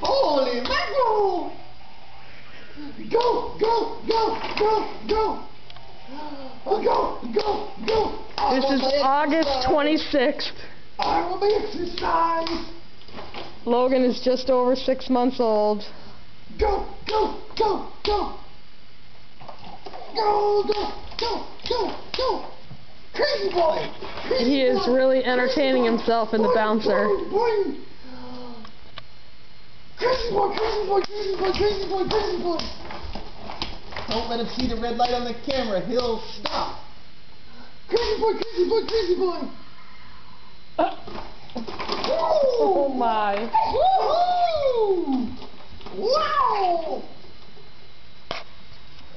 Holy mackerel! Go, go, go, go, go! Go, go, go! This is August 26th. I will be exercise! Logan is just over 6 months old. Go, go, go, go! Go, go, go, go, go! Crazy boy! Crazy He is boy. really entertaining himself in the bouncer. Boing, boing. Crazy boy, crazy boy, crazy boy, crazy boy, crazy boy! Don't let him see the red light on the camera, he'll stop. Crazy boy, crazy boy, crazy boy! Oh my. Woohoo! Wow!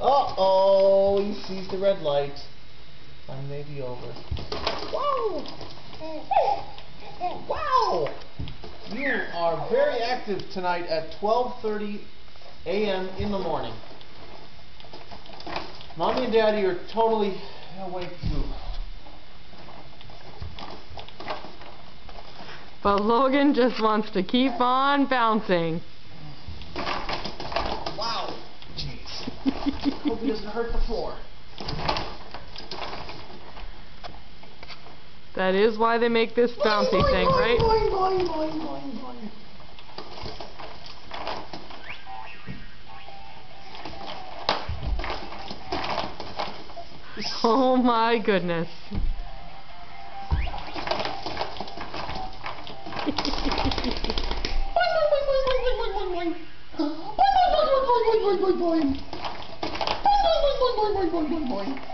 Uh-oh, he sees the red light. Time may be over. Wow! Wow! You are very active tonight at 12:30 a.m. in the morning. Mommy and Daddy are totally awake too. But Logan just wants to keep on bouncing. Wow! Jeez. Hope he doesn't hurt the floor. That is why they make this bouncy thing, right? Boing, boing, boing, boing, boing. Oh my goodness. Boing, boing, boing, boing, boing, boing, boing, boing. Boing, boing, boing, boing, boing, boing, boing, boing.